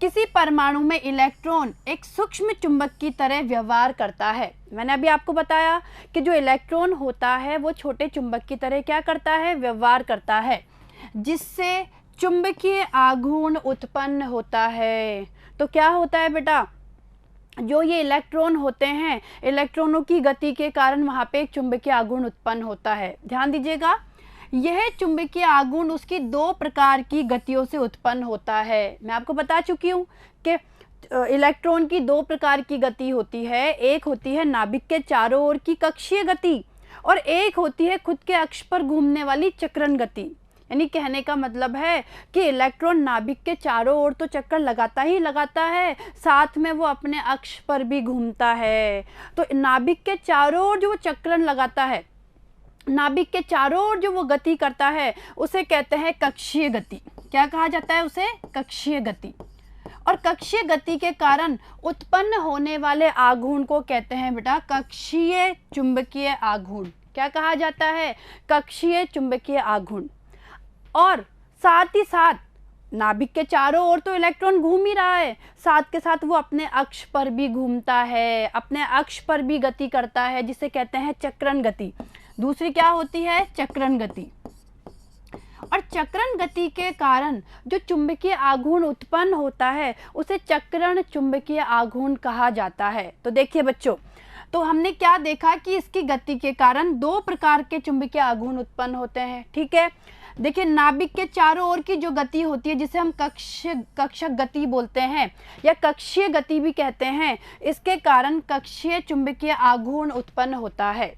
किसी परमाणु में इलेक्ट्रॉन एक सूक्ष्म चुंबक की तरह व्यवहार करता है। मैंने अभी आपको बताया कि जो इलेक्ट्रॉन होता है वो छोटे चुंबक की तरह क्या करता है, व्यवहार करता है, जिससे चुंबकीय आघूर्ण उत्पन्न होता है। तो क्या होता है बेटा, जो ये इलेक्ट्रॉन होते हैं, इलेक्ट्रॉनों की गति के कारण वहाँ पे एक चुंबकीय आघूर्ण उत्पन्न होता है। ध्यान दीजिएगा, यह चुंबकीय आघूर्ण उसकी दो प्रकार की गतियों से उत्पन्न होता है। मैं आपको बता चुकी हूँ कि इलेक्ट्रॉन की दो प्रकार की गति होती है। एक होती है नाभिक के चारों ओर की कक्षीय गति और एक होती है खुद के अक्ष पर घूमने वाली चक्रण गति। यानी कहने का मतलब है कि इलेक्ट्रॉन नाभिक के चारों ओर तो चक्कर लगाता ही लगाता है, साथ में वो अपने अक्ष पर भी घूमता है। तो नाभिक के चारों ओर जो वो चक्रण लगाता है, नाभिक के चारों ओर जो वो गति करता है, उसे कहते हैं कक्षीय गति। क्या कहा जाता है उसे? कक्षीय गति। और कक्षीय गति के कारण उत्पन्न होने वाले आघूर्ण को कहते हैं बेटा कक्षीय चुंबकीय आघूर्ण। क्या कहा जाता है? कक्षीय चुंबकीय आघूर्ण। और साथ ही साथ नाभिक के चारों ओर तो इलेक्ट्रॉन घूम ही रहा है, साथ के साथ वो अपने अक्ष पर भी घूमता है, अपने अक्ष पर भी गति करता है, जिसे कहते हैं चक्रण गति। दूसरी क्या होती है? चक्रण गति। और चक्रण गति के कारण जो चुंबकीय आघूर्ण उत्पन्न होता है उसे चक्रण चुंबकीय आघूर्ण कहा जाता है। तो देखिए बच्चों, तो हमने क्या देखा कि इसकी गति के कारण दो प्रकार के चुंबकीय आघूर्ण उत्पन्न होते हैं। ठीक है, देखिए नाभिक के चारों ओर की जो गति होती है, जिसे हम कक्षक गति बोलते हैं या कक्षीय गति भी कहते हैं, इसके कारण कक्षीय चुंबकीय आघूर्ण उत्पन्न होता है।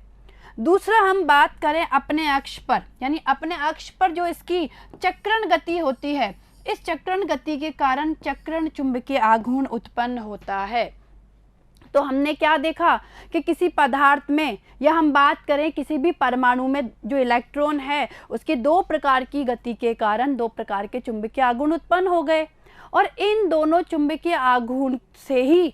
दूसरा हम बात करें अपने अक्ष पर, यानी अपने अक्ष पर जो इसकी चक्रण गति होती है, इस चक्रण गति के कारण चक्रण चुंबकीय आघूर्ण उत्पन्न होता है। तो हमने क्या देखा कि किसी पदार्थ में, या हम बात करें किसी भी परमाणु में, जो इलेक्ट्रॉन है उसकी दो प्रकार की गति के कारण दो प्रकार के चुंबकीय आघूर्ण उत्पन्न हो गए, और इन दोनों चुंबकीय आघूर्ण से ही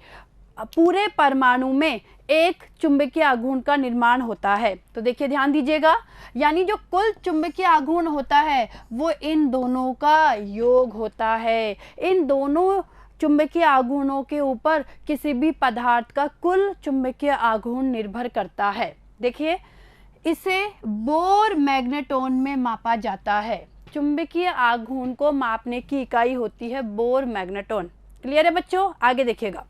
पूरे परमाणु में एक चुंबकीय आघूर्ण का निर्माण होता है। तो देखिए ध्यान दीजिएगा, यानी जो कुल चुंबकीय आघूर्ण होता है वो इन दोनों का योग होता है। इन दोनों चुंबकीय आघूर्णों के ऊपर किसी भी पदार्थ का कुल चुंबकीय आघूर्ण निर्भर करता है। देखिए, इसे बोर मैग्नेटोन में मापा जाता है। चुंबकीय आघूर्ण को मापने की इकाई होती है बोर मैग्नेटोन। क्लियर है बच्चों? आगे देखिएगा,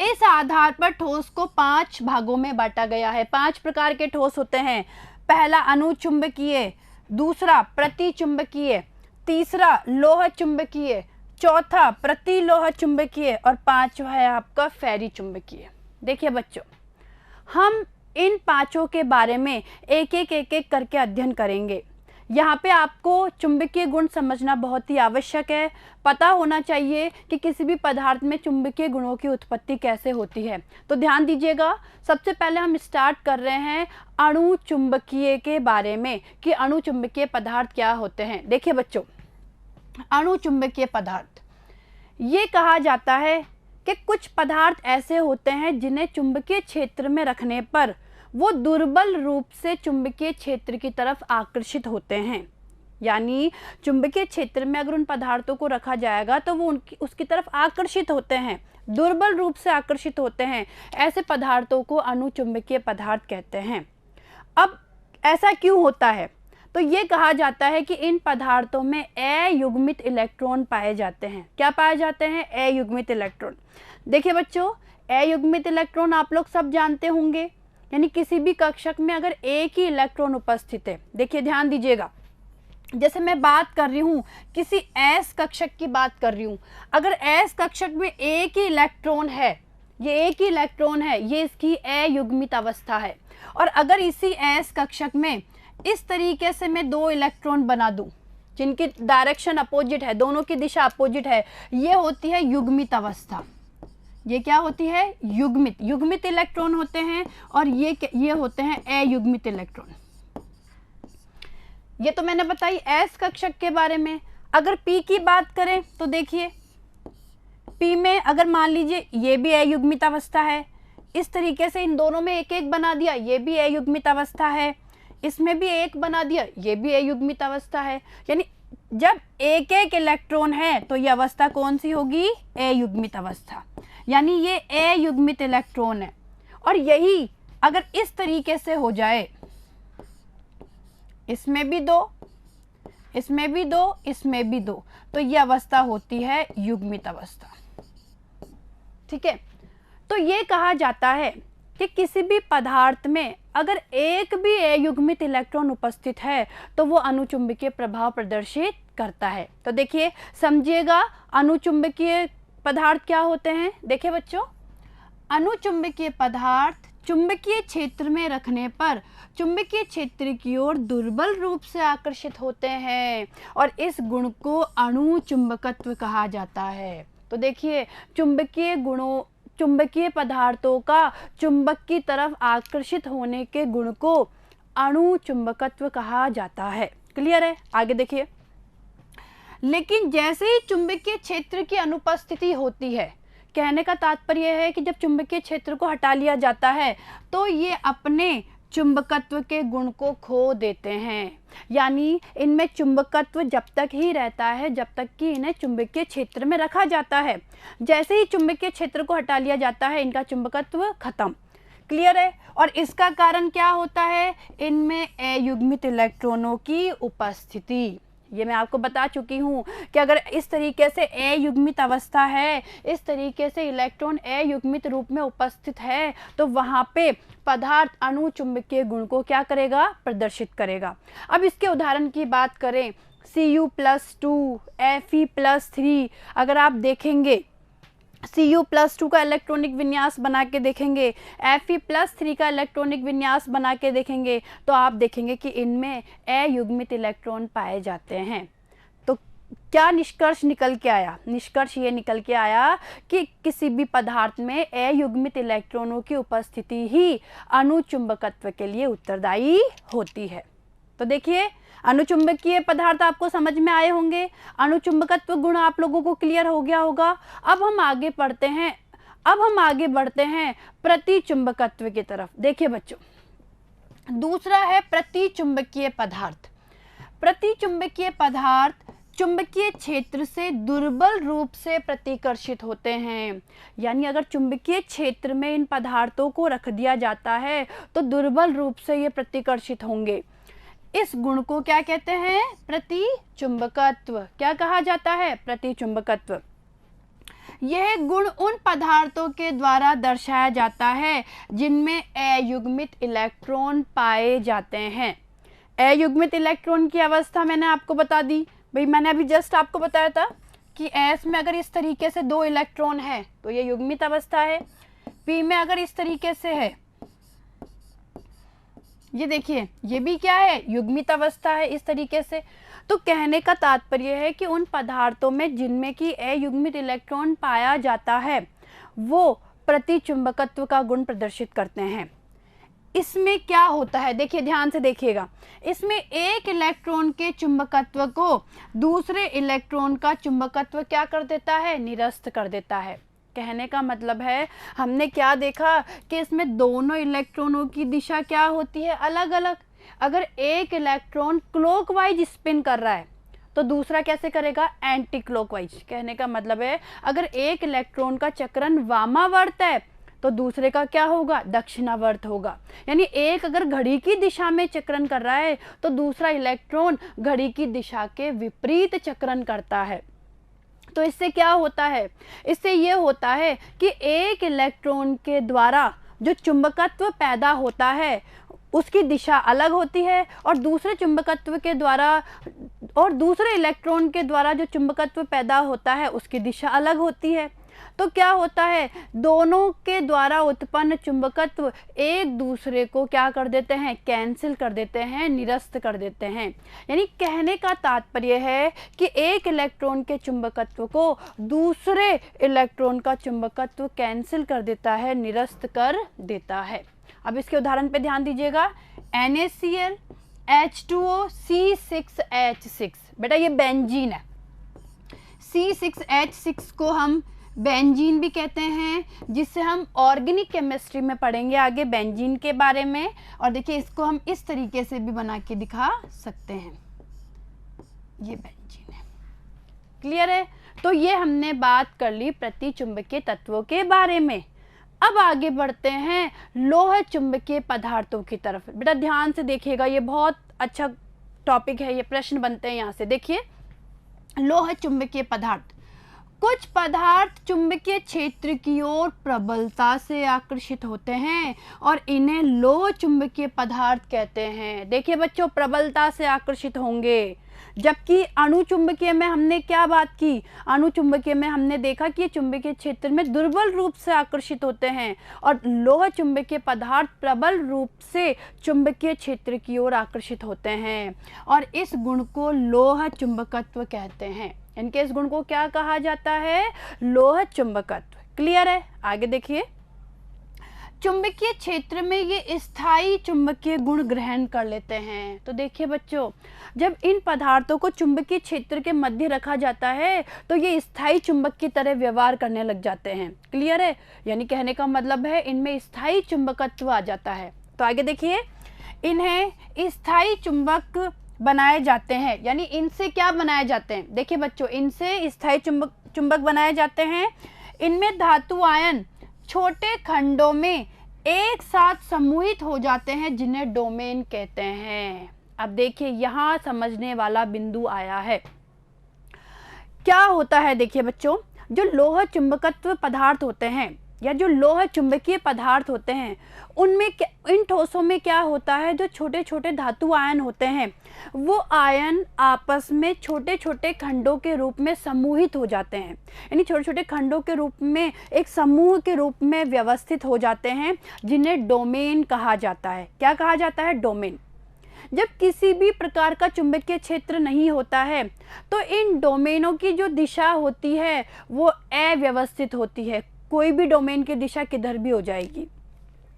इस आधार पर ठोस को 5 भागों में बांटा गया है। 5 प्रकार के ठोस होते हैं। पहला अनुचुंबकीय, दूसरा प्रतिचुंबकीय, तीसरा लोह चुंबकीय, चौथा प्रतिलोह चुंबकीय और पांचवा है आपका फेरी चुंबकीय। देखिए बच्चों, हम इन पांचों के बारे में एक एक करके अध्ययन करेंगे। यहाँ पे आपको चुंबकीय गुण समझना बहुत ही आवश्यक है। पता होना चाहिए कि किसी भी पदार्थ में चुंबकीय गुणों की उत्पत्ति कैसे होती है। तो ध्यान दीजिएगा, सबसे पहले हम स्टार्ट कर रहे हैं अणु चुंबकीय के बारे में कि अणु चुंबकीय पदार्थ क्या होते हैं। देखिए बच्चों, अणु चुंबकीय पदार्थ, ये कहा जाता है कि कुछ पदार्थ ऐसे होते हैं जिन्हें चुंबकीय क्षेत्र में रखने पर वो दुर्बल रूप से चुंबकीय क्षेत्र की तरफ आकर्षित होते हैं। यानी चुंबकीय क्षेत्र में अगर उन पदार्थों को रखा जाएगा तो वो उसकी तरफ आकर्षित होते हैं, दुर्बल रूप से आकर्षित होते हैं। ऐसे पदार्थों को अणु चुंबकीय पदार्थ कहते हैं। अब ऐसा क्यों होता है? तो ये कहा जाता है कि इन पदार्थों में अयुग्मित इलेक्ट्रॉन पाए जाते हैं। क्या पाए जाते हैं? अयुग्मित इलेक्ट्रॉन। देखिए बच्चों, अयुग्मित इलेक्ट्रॉन आप लोग सब जानते होंगे, यानी किसी भी कक्षक में अगर एक ही इलेक्ट्रॉन उपस्थित है। देखिए ध्यान दीजिएगा, जैसे मैं बात कर रही हूँ किसी एस कक्षक की बात कर रही हूँ, अगर एस कक्षक में एक ही इलेक्ट्रॉन है, ये एक ही इलेक्ट्रॉन है, ये इसकी अयुग्मित अवस्था है। और अगर इसी एस कक्षक में इस तरीके से मैं 2 इलेक्ट्रॉन बना दूं जिनकी डायरेक्शन अपोजिट है, दोनों की दिशा अपोजिट है, ये होती है युग्मित अवस्था। ये क्या होती है? युग्मित। युग्मित इलेक्ट्रॉन होते हैं और ये होते हैं अयुग्मित इलेक्ट्रॉन। ये तो मैंने बताई एस कक्षक के बारे में। अगर पी की बात करें तो देखिए, पी में अगर मान लीजिए ये भी अयुग्मित अवस्था है, इस तरीके से इन दोनों में एक एक बना दिया, ये भी अयुग्मित अवस्था है, इसमें भी एक बना दिया, ये भी अयुग्मित अवस्था है। यानी जब एक एक इलेक्ट्रॉन है तो ये अवस्था कौन सी होगी, अयुग्मित अवस्था, यानी ये अयुग्मित इलेक्ट्रॉन है। और यही अगर इस तरीके से हो जाए, इसमें भी दो, इसमें भी दो, इसमें भी दो, तो ये अवस्था होती है युग्मित अवस्था। ठीक है, तो ये कहा जाता है कि किसी भी पदार्थ में अगर एक भी अयुग्मित इलेक्ट्रॉन उपस्थित है तो वो अनुचुंबकीय प्रभाव प्रदर्शित करता है। तो देखिए, समझिएगा अनुचुंबकीय पदार्थ क्या होते हैं। देखिए बच्चों, अनुचुंबकीय पदार्थ चुंबकीय क्षेत्र में रखने पर चुंबकीय क्षेत्र की ओर दुर्बल रूप से आकर्षित होते हैं और इस गुण को अणुचुंबकत्व कहा जाता है। तो देखिए, चुंबकीय गुणों, चुंबकीय पदार्थों का चुंबक की तरफ आकर्षित होने के गुण को अणुचुंबकत्व कहा जाता है। क्लियर है? आगे देखिए, लेकिन जैसे ही चुंबकीय क्षेत्र की अनुपस्थिति होती है, कहने का तात्पर्य है कि जब चुंबकीय क्षेत्र को हटा लिया जाता है तो ये अपने चुंबकत्व के गुण को खो देते हैं, यानी इनमें चुंबकत्व जब तक ही रहता है जब तक कि इन्हें चुंबकीय क्षेत्र में रखा जाता है। जैसे ही चुंबकीय क्षेत्र को हटा लिया जाता है इनका चुंबकत्व खत्म। क्लियर है? और इसका कारण क्या होता है, इनमें अयुग्मित इलेक्ट्रॉनों की उपस्थिति। ये मैं आपको बता चुकी हूँ कि अगर इस तरीके से अयुग्मित अवस्था है, इस तरीके से इलेक्ट्रॉन अयुग्मित रूप में उपस्थित है, तो वहाँ पे पदार्थ अणुचुंबकीय गुण को क्या करेगा, प्रदर्शित करेगा। अब इसके उदाहरण की बात करें, Cu+2 Fe+3, अगर आप देखेंगे Cu+2 का इलेक्ट्रॉनिक विन्यास बना के देखेंगे, Fe+3 का इलेक्ट्रॉनिक विन्यास बना के देखेंगे, तो आप देखेंगे कि इनमें अयुग्मित इलेक्ट्रॉन पाए जाते हैं। तो क्या निष्कर्ष निकल के आया? निष्कर्ष ये निकल के आया कि किसी भी पदार्थ में अयुग्मित इलेक्ट्रॉनों की उपस्थिति ही अणुचुंबकत्व के लिए उत्तरदायी होती है। तो देखिए, अणुचुंबकीय पदार्थ आपको समझ में आए होंगे, अणुचुंबकत्व गुण आप लोगों को क्लियर हो गया होगा। अब हम आगे बढ़ते हैं प्रतिचुंबकत्व की तरफ। देखिए बच्चों, दूसरा है प्रतिचुंबकीय पदार्थ। प्रतिचुंबकीय पदार्थ चुंबकीय क्षेत्र से दुर्बल रूप से प्रतिकर्षित होते हैं, यानी अगर चुंबकीय क्षेत्र में इन पदार्थों को रख दिया जाता है तो दुर्बल रूप से ये प्रतिकर्षित होंगे। इस गुण को क्या कहते हैं, प्रतिचुंबकत्व। क्या कहा जाता है, प्रतिचुंबकत्व। यह गुण उन पदार्थों के द्वारा दर्शाया जाता है जिनमें अयुग्मित इलेक्ट्रॉन पाए जाते हैं। अयुग्मित इलेक्ट्रॉन की अवस्था मैंने आपको बता दी भाई, मैंने अभी जस्ट आपको बताया था कि S में अगर इस तरीके से 2 इलेक्ट्रॉन है तो ये युग्मित अवस्था है। P में अगर इस तरीके से है, ये देखिए, ये भी क्या है, युग्मित अवस्था है इस तरीके से। तो कहने का तात्पर्य है कि उन पदार्थों में जिनमें कि अयुग्मित इलेक्ट्रॉन पाया जाता है वो प्रतिचुंबकत्व का गुण प्रदर्शित करते हैं। इसमें क्या होता है, देखिए ध्यान से देखिएगा, इसमें एक इलेक्ट्रॉन के चुंबकत्व को दूसरे इलेक्ट्रॉन का चुंबकत्व क्या कर देता है, निरस्त कर देता है। कहने का मतलब है, हमने क्या देखा कि इसमें दोनों इलेक्ट्रॉनों की दिशा क्या होती है, अलग अलग। अगर एक इलेक्ट्रॉन क्लॉकवाइज स्पिन कर रहा है तो दूसरा कैसे करेगा, एंटी क्लॉकवाइज। कहने का मतलब है, अगर एक इलेक्ट्रॉन का चक्रण वामावर्त है तो दूसरे का क्या होगा, दक्षिणावर्त होगा। यानी एक अगर घड़ी की दिशा में चक्रण कर रहा है तो दूसरा इलेक्ट्रॉन घड़ी की दिशा के विपरीत चक्रण करता है। तो इससे क्या होता है, इससे ये होता है कि एक इलेक्ट्रॉन के द्वारा जो चुंबकत्व पैदा होता है उसकी दिशा अलग होती है और दूसरे चुंबकत्व के द्वारा और दूसरे इलेक्ट्रॉन के द्वारा जो चुंबकत्व पैदा होता है उसकी दिशा अलग होती है। तो क्या होता है, दोनों के द्वारा उत्पन्न चुंबकत्व एक दूसरे को क्या कर देते हैं, कैंसिल कर देते हैं, निरस्त कर देते हैं। यानी कहने का तात्पर्य है कि एक इलेक्ट्रॉन के चुंबकत्व को दूसरे इलेक्ट्रॉन का चुंबकत्व कैंसिल कर देता है, निरस्त कर देता है। अब इसके उदाहरण पे ध्यान दीजिएगा, NaCl H2O C6H6। बेटा ये बेंजीन है, C6H6 को हम बेंजीन भी कहते हैं, जिससे हम ऑर्गेनिक केमिस्ट्री में पढ़ेंगे आगे बेंजीन के बारे में। और देखिए इसको हम इस तरीके से भी बना के दिखा सकते हैं, ये बेंजीन। क्लियर है? तो ये हमने बात कर ली प्रतिचुंबकीय तत्वों के बारे में। अब आगे बढ़ते हैं लोह चुंबकीय पदार्थों की तरफ। बेटा ध्यान से देखिएगा, ये बहुत अच्छा टॉपिक है, ये प्रश्न बनते हैं यहाँ से। देखिए, लोह चुंबकीय पदार्थ, कुछ पदार्थ चुंबकीय क्षेत्र की ओर प्रबलता से आकर्षित होते हैं और इन्हें लोह चुंबकीय पदार्थ कहते हैं। देखिए बच्चों, प्रबलता से आकर्षित होंगे, जबकि अणुचुंबकीय में हमने क्या बात की? अणुचुंबकीय में हमने देखा कि ये चुंबकीय क्षेत्र में दुर्बल रूप से आकर्षित होते हैं और लोह चुंबकीय पदार्थ प्रबल रूप से चुंबकीय क्षेत्र की ओर आकर्षित होते हैं और इस गुण को लोह चुंबकत्व कहते हैं। इनके इस गुण को क्या कहा जाता है? लोह चुंबकत्व। क्लियर है? आगे देखिए, चुंबकीय क्षेत्र में ये स्थायी चुंबकीय गुण ग्रहण कर लेते हैं। तो देखिए बच्चों, जब इन पदार्थों को चुंबकीय क्षेत्र के मध्य रखा जाता है तो ये स्थायी चुंबक की तरह व्यवहार करने लग जाते हैं। क्लियर है? यानी कहने का मतलब है इनमें स्थायी चुंबकत्व आ जाता है। तो आगे देखिए, इन्हें स्थायी चुंबक बनाए जाते हैं, यानी इनसे क्या बनाए जाते हैं? देखिए बच्चों, इनसे स्थायी चुंबक बनाए जाते हैं। इनमें धातु आयन छोटे खंडों में एक साथ समूहित हो जाते हैं, जिन्हें डोमेन कहते हैं। अब देखिए, यहाँ समझने वाला बिंदु आया है। क्या होता है? देखिए बच्चों, जो लोह चुंबकत्व पदार्थ होते हैं या जो लोह चुंबकीय पदार्थ होते हैं, उनमें इन ठोसों में क्या होता है? जो छोटे छोटे धातु आयन होते हैं, वो आयन आपस में छोटे छोटे खंडों के रूप में समूहित हो जाते हैं, यानी छोटे छोटे खंडों के रूप में एक समूह के रूप में व्यवस्थित हो जाते हैं, जिन्हें डोमेन कहा जाता है। क्या कहा जाता है? डोमेन। जब किसी भी प्रकार का चुंबकीय क्षेत्र नहीं होता है तो इन डोमेनों की जो दिशा होती है वो अव्यवस्थित होती है। कोई भी डोमेन की दिशा किधर भी हो जाएगी,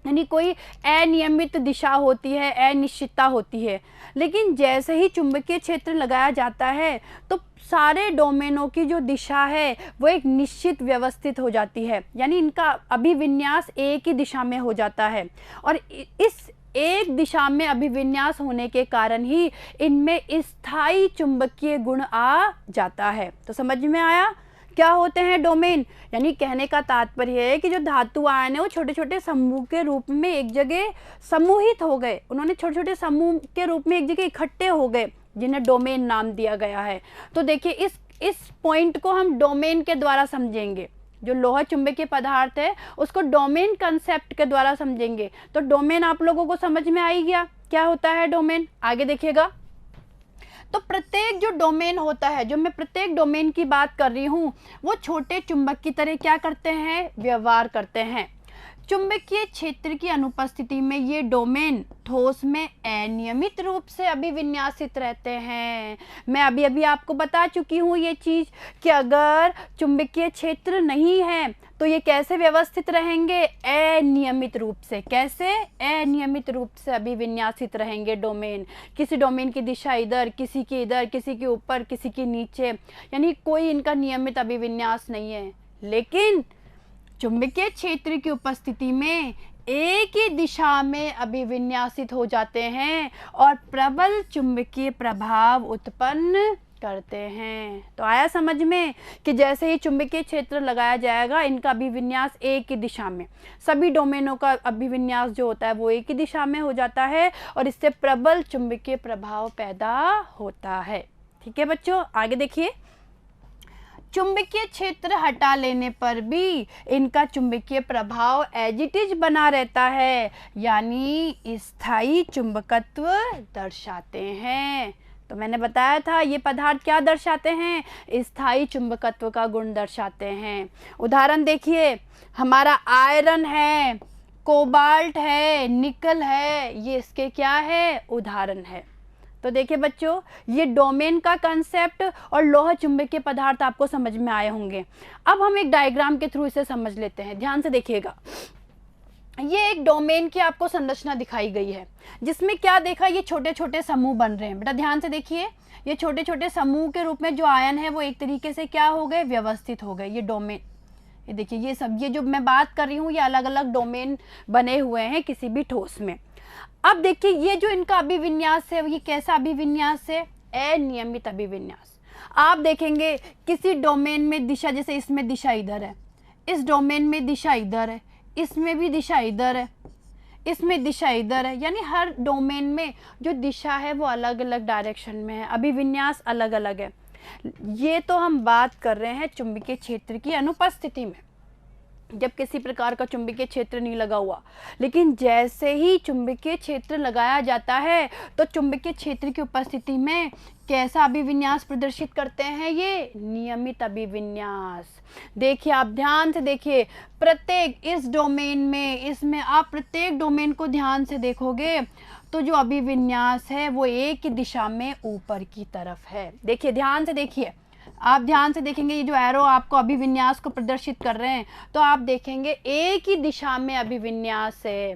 यानी कोई अनियमित दिशा होती है, अनिश्चितता होती है। लेकिन जैसे ही चुंबकीय क्षेत्र लगाया जाता है तो सारे डोमेनों की जो दिशा है वो एक निश्चित व्यवस्थित हो जाती है, यानी इनका अभिविन्यास एक ही दिशा में हो जाता है और इस एक दिशा में अभिविन्यास होने के कारण ही इनमें स्थायी चुंबकीय गुण आ जाता है। तो समझ में आया क्या होते हैं डोमेन? यानी कहने का तात्पर्य है कि जो धातु आयन है वो छोटे छोटे समूह के रूप में एक जगह समूहित हो गए, उन्होंने छोटे छोटे समूह के रूप में एक जगह इकट्ठे हो गए, जिन्हें डोमेन नाम दिया गया है। तो देखिए, इस पॉइंट को हम डोमेन के द्वारा समझेंगे। जो लोहा चुंबकीय पदार्थ है उसको डोमेन कंसेप्ट के द्वारा समझेंगे। तो डोमेन आप लोगों को समझ में आ ही गया क्या होता है डोमेन। आगे देखिएगा, तो प्रत्येक जो डोमेन होता है, जो मैं प्रत्येक डोमेन की बात कर रही हूँ, वो छोटे चुंबक की तरह क्या करते हैं? व्यवहार करते हैं। चुंबकीय क्षेत्र की अनुपस्थिति में ये डोमेन ठोस में अनियमित रूप से अभिविन्यासित रहते हैं। मैं अभी अभी आपको बता चुकी हूँ ये चीज़ कि अगर चुंबकीय क्षेत्र नहीं है तो ये कैसे व्यवस्थित रहेंगे? अनियमित रूप से। कैसे? अनियमित रूप से अभिविन्यासित रहेंगे डोमेन। किसी डोमेन की दिशा इधर, किसी की इधर, किसी के ऊपर, किसी के नीचे, यानी कोई इनका नियमित अभिविन्यास नहीं है। लेकिन चुंबकीय क्षेत्र की उपस्थिति में एक ही दिशा में अभिविन्यासित हो जाते हैं और प्रबल चुंबकीय प्रभाव उत्पन्न करते हैं। तो आया समझ में कि जैसे ही चुंबकीय क्षेत्र लगाया जाएगा, इनका अभिविन्यास एक ही दिशा में, सभी डोमेनों का अभिविन्यास जो होता है वो एक ही दिशा में हो जाता है और इससे प्रबल चुंबकीय प्रभाव पैदा होता है। ठीक है बच्चों, आगे देखिए, चुंबकीय क्षेत्र हटा लेने पर भी इनका चुंबकीय प्रभाव एज इट इज बना रहता है, यानी स्थायी चुंबकत्व दर्शाते हैं। तो मैंने बताया था ये पदार्थ क्या दर्शाते हैं? स्थायी चुंबकत्व का गुण दर्शाते हैं। उदाहरण देखिए, हमारा आयरन है, कोबाल्ट है, निकल है, ये इसके क्या है? उदाहरण है। तो देखिए बच्चों, ये डोमेन का कंसेप्ट और लोह चुंबकीय पदार्थ आपको समझ में आए होंगे। अब हम एक डायग्राम के थ्रू इसे समझ लेते हैं। ध्यान से देखिएगा, ये एक डोमेन की आपको संरचना दिखाई गई है, जिसमें क्या देखा? ये छोटे छोटे समूह बन रहे हैं। बेटा ध्यान से देखिए, ये छोटे छोटे समूह के रूप में जो आयन है वो एक तरीके से क्या हो गए? व्यवस्थित हो गए। ये डोमेन, ये देखिए, ये सब, ये जो मैं बात कर रही हूँ, ये अलग अलग डोमेन बने हुए हैं किसी भी ठोस में। अब देखिए, ये जो इनका अभिविन्यास है ये कैसा अभिविन्यास है? अनियमित अभिविन्यास। आप देखेंगे किसी डोमेन में दिशा, जैसे इसमें दिशा इधर है, इस डोमेन में दिशा इधर है, इसमें भी दिशा इधर है, इसमें दिशा इधर है, यानी हर डोमेन में जो दिशा है वो अलग अलग डायरेक्शन में है, अभिविन्यास अलग अलग है। ये तो हम बात कर रहे हैं चुंबकीय क्षेत्र की अनुपस्थिति में, जब किसी प्रकार का चुंबकीय क्षेत्र नहीं लगा हुआ। लेकिन जैसे ही चुंबकीय क्षेत्र लगाया जाता है तो चुंबकीय क्षेत्र की उपस्थिति में कैसा अभिविन्यास प्रदर्शित करते हैं? ये नियमित अभिविन्यास। देखिए, आप ध्यान से देखिए, प्रत्येक इस डोमेन में, इसमें आप प्रत्येक डोमेन को ध्यान से देखोगे तो जो अभिविन्यास है वो एक ही दिशा में ऊपर की तरफ है। देखिए, ध्यान से देखिए, आप ध्यान से देखेंगे, ये जो एरो आपको अभिविन्यास को प्रदर्शित कर रहे हैं तो आप देखेंगे एक ही दिशा में अभिविन्यास है,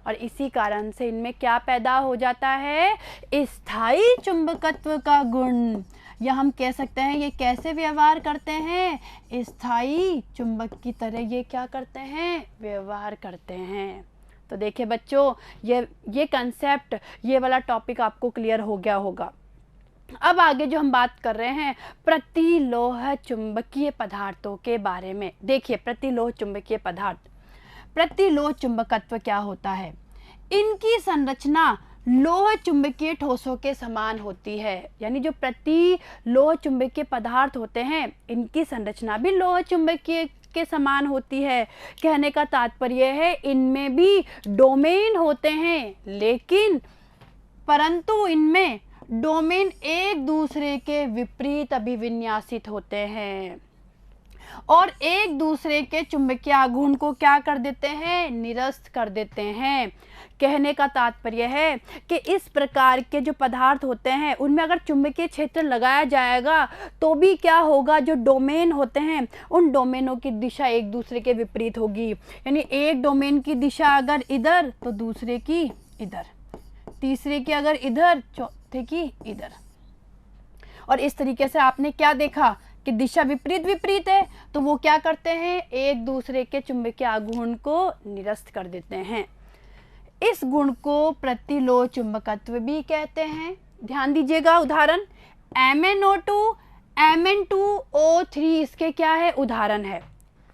और इसी कारण से इनमें क्या पैदा हो जाता है? स्थायी चुंबकत्व का गुण। या हम कह सकते हैं ये कैसे व्यवहार करते हैं? स्थायी चुंबक की तरह ये क्या करते हैं? व्यवहार करते हैं। तो देखिए बच्चों, ये कंसेप्ट, ये वाला टॉपिक आपको क्लियर हो गया होगा। अब आगे जो हम बात कर रहे हैं प्रतिलोह चुंबकीय पदार्थों के बारे में। देखिए, प्रतिलोह चुंबकीय पदार्थ, प्रतिलोह चुंबकत्व क्या होता है? इनकी संरचना लोह चुंबकीय ठोसों के समान होती है। यानी जो प्रतिलोह चुंबकीय पदार्थ होते हैं इनकी संरचना भी लोह चुंबकीय के समान होती है। कहने का तात्पर्य है इनमें भी डोमेन होते हैं, लेकिन परंतु इनमें डोमेन एक दूसरे के विपरीत अभिविन्यासित होते हैं और एक दूसरे के चुंबकीय आघूर्ण को क्या कर देते हैं? निरस्त कर देते हैं। कहने का तात्पर्य है कि इस प्रकार के जो पदार्थ होते हैं उनमें अगर चुंबकीय क्षेत्र लगाया जाएगा तो भी क्या होगा? जो डोमेन होते हैं उन डोमेनों की दिशा एक दूसरे के विपरीत होगी। यानी एक डोमेन की दिशा अगर इधर तो दूसरे की इधर, तीसरे की अगर इधर, चौथे की इधर। और इस तरीके से आपने क्या देखा कि दिशा विपरीत विपरीत है तो वो क्या करते हैं? एक दूसरे के चुंबकीय आघूर्ण को निरस्त कर देते हैं। इस गुण को प्रतिलोह चुंबकत्व भी कहते हैं। ध्यान दीजिएगा, उदाहरण MnO2, Mn2O3 इसके क्या है? उदाहरण है।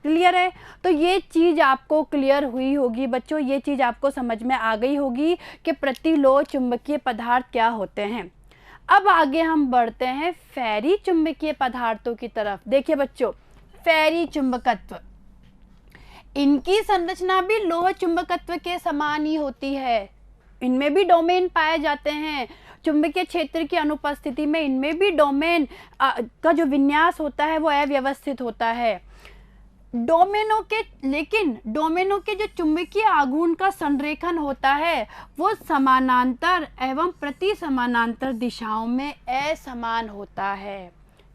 क्लियर है? तो ये चीज़ आपको क्लियर हुई होगी बच्चों, ये चीज़ आपको समझ में आ गई होगी कि प्रतिलोह चुंबकीय पदार्थ क्या होते हैं। अब आगे हम बढ़ते हैं फेरी चुंबकीय पदार्थों की तरफ। देखिए बच्चों, फेरी चुंबकत्व, इनकी संरचना भी लोह चुंबकत्व के समान ही होती है। इनमें भी डोमेन पाए जाते हैं। चुंबकीय क्षेत्र की अनुपस्थिति में इनमें भी डोमेन का जो विन्यास होता है वो अव्यवस्थित होता है। लेकिन डोमेनों के जो चुंबकीय आघूर्ण का संरेखन होता है वो समानांतर एवं प्रति समानांतर दिशाओं में असमान होता है।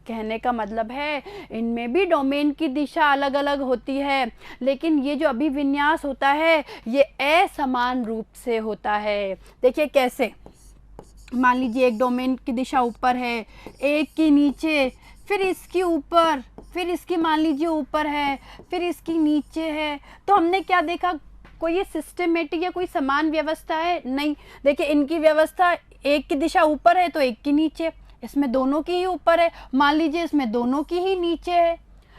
कहने का मतलब है इनमें भी डोमेन की दिशा अलग अलग होती है, लेकिन ये जो अभिविन्यास होता है ये असमान रूप से होता है। देखिए कैसे, मान लीजिए एक डोमेन की दिशा ऊपर है, एक की नीचे, फिर इसकी ऊपर, फिर इसकी मान लीजिए ऊपर है, फिर इसकी नीचे है। तो हमने क्या देखा? कोई ये सिस्टमेटिक या कोई समान व्यवस्था है? नहीं। देखिए इनकी व्यवस्था, एक की दिशा ऊपर है तो एक की नीचे, इसमें दोनों की ही ऊपर है, मान लीजिए इसमें दोनों की ही नीचे है।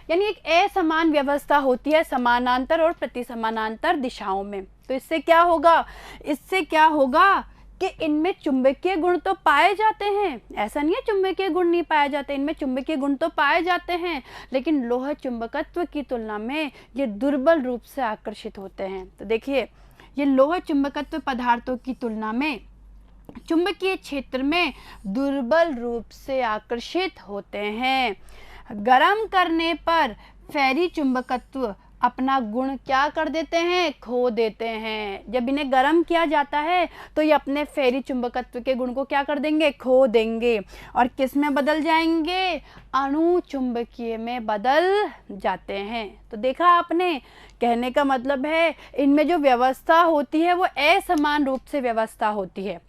यानी एक असमान व्यवस्था होती है समानांतर और प्रति समानांतर दिशाओं में। तो इससे क्या होगा? इससे क्या होगा कि इनमें चुंबकीय गुण तो पाए जाते हैं, ऐसा नहीं है चुंबकीय गुण नहीं पाए जाते, इनमें चुंबकीय गुण तो पाए जाते हैं, लेकिन लोह चुंबकत्व की तुलना में ये दुर्बल रूप से आकर्षित होते हैं। तो देखिए, ये लोह चुंबकत्व पदार्थों की तुलना में चुंबकीय क्षेत्र में दुर्बल रूप से आकर्षित होते हैं। गर्म करने पर फेरी चुंबकत्व अपना गुण क्या कर देते हैं? खो देते हैं। जब इन्हें गर्म किया जाता है तो ये अपने फेरी चुंबकत्व के गुण को क्या कर देंगे? खो देंगे और किस में बदल जाएंगे? अणु चुंबकीय में बदल जाते हैं। तो देखा आपने, कहने का मतलब है इनमें जो व्यवस्था होती है वो असमान रूप से व्यवस्था होती है।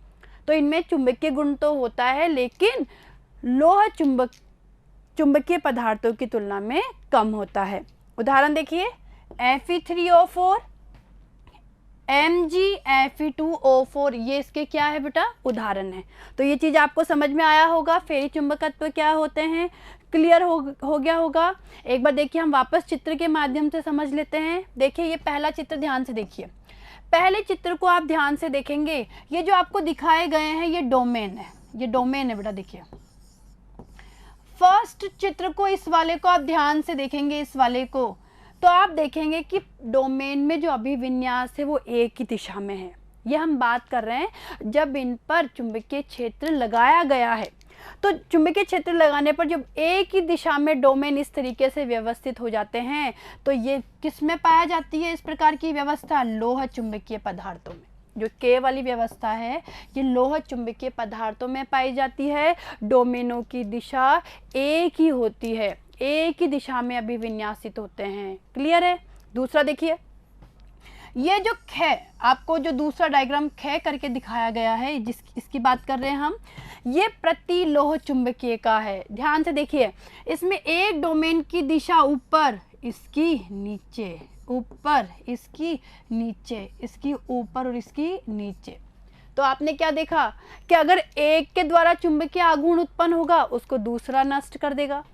तो इनमें चुंबकीय गुण तो होता है लेकिन लोह चुंबकीय पदार्थों की तुलना में कम होता है। उदाहरण देखिए, Fe3O4, Mgfe2O4 ये इसके क्या है बेटा, उदाहरण है। तो ये चीज़ आपको समझ में आया होगा, फेरी चुंबकत्व क्या होते हैं, क्लियर हो गया होगा। एक बार देखिए हम वापस चित्र के माध्यम से समझ लेते हैं। देखिए ये पहला चित्र ध्यान से देखिए, पहले चित्र को आप ध्यान से देखेंगे, ये जो आपको दिखाए गए हैं ये डोमेन है, ये डोमेन है बेटा। देखिए फर्स्ट चित्र को, इस वाले को आप ध्यान से देखेंगे, इस वाले को, तो आप देखेंगे कि डोमेन में जो अभिविन्यास है वो एक ही दिशा में है। ये हम बात कर रहे हैं जब इन पर चुंबकीय क्षेत्र लगाया गया है। तो चुंबकीय क्षेत्र लगाने पर जब एक ही दिशा में डोमेन इस तरीके से व्यवस्थित हो जाते हैं, तो ये किस में पाया जाती है इस प्रकार की व्यवस्था, लोह चुंबकीय पदार्थों में। जो के वाली व्यवस्था है ये लोह चुंबकीय पदार्थों में पाई जाती है। डोमेनों की दिशा एक ही होती है, एक ही दिशा में अभिविन्यासित होते हैं। क्लियर है। दूसरा देखिए, ये जो ख, आपको जो दूसरा डायग्राम ख करके दिखाया गया है, इसकी बात कर रहे हैं हम, ये प्रतिलोह चुंबकीय का है। ध्यान से देखिए, इसमें एक डोमेन की दिशा ऊपर, इसकी नीचे, ऊपर, इसकी नीचे, इसकी ऊपर और इसकी नीचे। तो आपने क्या देखा कि अगर एक के द्वारा चुंबकीय आघूर्ण उत्पन्न होगा उसको दूसरा नष्ट कर देगा,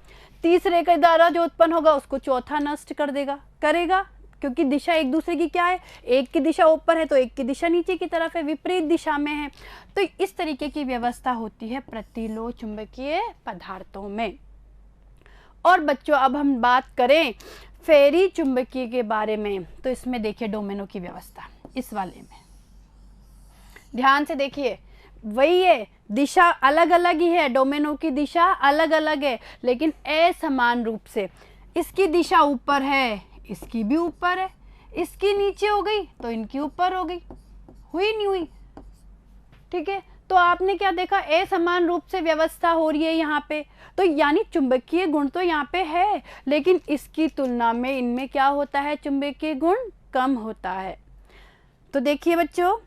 तीसरे के द्वारा जो उत्पन्न होगा उसको चौथा नष्ट कर देगा, करेगा, क्योंकि दिशा एक दूसरे की क्या है, एक की दिशा ऊपर है तो एक की दिशा नीचे की तरफ है, विपरीत दिशा में है। तो इस तरीके की व्यवस्था होती है प्रतिलोह चुंबकीय पदार्थों में। और बच्चों अब हम बात करें फेरी चुंबकीय के बारे में, तो इसमें देखिए डोमेनों की व्यवस्था, इस वाले में ध्यान से देखिए, वही है, दिशा अलग अलग ही है, डोमेनों की दिशा अलग अलग है, लेकिन असमान रूप से। इसकी दिशा ऊपर है, इसकी भी ऊपर है, इसकी नीचे हो गई तो इनकी ऊपर हो गई, हुई नहीं हुई, ठीक है। तो आपने क्या देखा, असमान रूप से व्यवस्था हो रही है यहाँ पे। तो यानी चुंबकीय गुण तो यहाँ पे है, लेकिन इसकी तुलना में इनमें क्या होता है, चुंबकीय गुण कम होता है। तो देखिए बच्चों,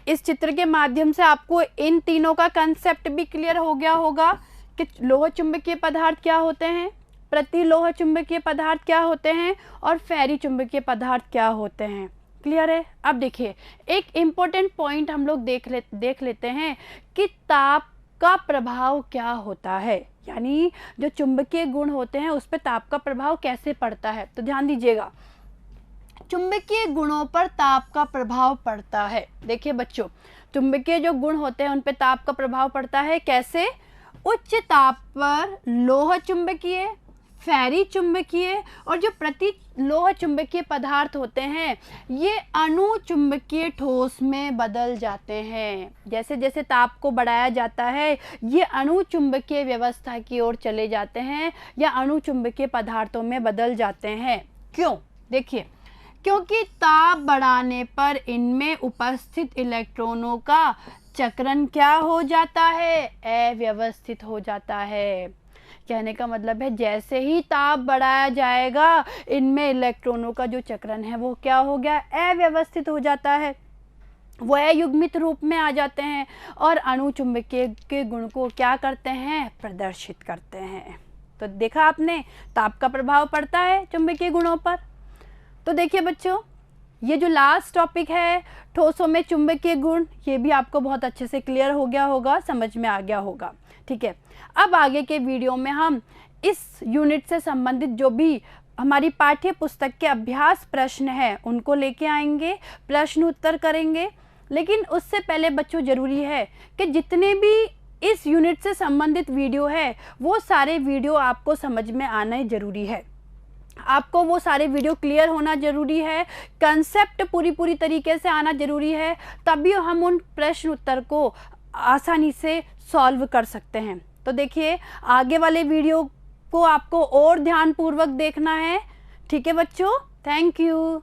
इस चित्र के माध्यम से आपको इन तीनों का कंसेप्ट भी क्लियर हो गया होगा कि लोह चुंबकीय पदार्थ क्या होते हैं, प्रतिलोह चुंबकीय पदार्थ क्या होते हैं, और फेरी चुंबकीय पदार्थ क्या होते हैं। क्लियर है। अब देखिए एक इम्पोर्टेंट पॉइंट हम लोग देख लेते हैं कि ताप का प्रभाव क्या होता है, यानी जो चुंबकीय गुण होते हैं उस पर ताप का प्रभाव कैसे पड़ता है। तो ध्यान दीजिएगा, चुंबकीय गुणों पर ताप का प्रभाव पड़ता है। देखिए बच्चों, चुंबकीय जो गुण होते हैं उन पर ताप का प्रभाव पड़ता है कैसे, उच्च ताप पर लोह चुंबकीय, फेरी चुंबकीय और जो प्रतिलोह चुंबकीय पदार्थ होते हैं ये अणु चुंबकीय ठोस में बदल जाते हैं। जैसे जैसे ताप को बढ़ाया जाता है ये अणु चुंबकीय व्यवस्था की ओर चले जाते हैं या अणु चुंबकीय पदार्थों में बदल जाते हैं। क्यों? देखिए, क्योंकि ताप बढ़ाने पर इनमें उपस्थित इलेक्ट्रॉनों का चक्रण क्या हो जाता है, अव्यवस्थित हो जाता है। कहने का मतलब है जैसे ही ताप बढ़ाया जाएगा इनमें इलेक्ट्रॉनों का जो चक्रण है वो क्या हो गया, अव्यवस्थित हो जाता है, वो अयुग्मित रूप में आ जाते हैं और अणु चुंबकीय के गुण को क्या करते हैं, प्रदर्शित करते हैं। तो देखा आपने, ताप का प्रभाव पड़ता है चुंबकीय गुणों पर। तो देखिए बच्चों, ये जो लास्ट टॉपिक है ठोसों में चुंबकीय गुण, ये भी आपको बहुत अच्छे से क्लियर हो गया होगा, समझ में आ गया होगा। ठीक है, अब आगे के वीडियो में हम इस यूनिट से संबंधित जो भी हमारी पाठ्य पुस्तक के अभ्यास प्रश्न है उनको लेके आएंगे, प्रश्न उत्तर करेंगे। लेकिन उससे पहले बच्चों ज़रूरी है कि जितने भी इस यूनिट से संबंधित वीडियो है वो सारे वीडियो आपको समझ में आना ज़रूरी है, आपको वो सारे वीडियो क्लियर होना ज़रूरी है, कंसेप्ट पूरी तरीके से आना ज़रूरी है, तभी हम उन प्रश्न उत्तर को आसानी से सॉल्व कर सकते हैं। तो देखिए, आगे वाले वीडियो को आपको और ध्यानपूर्वक देखना है। ठीक है बच्चों, थैंक यू।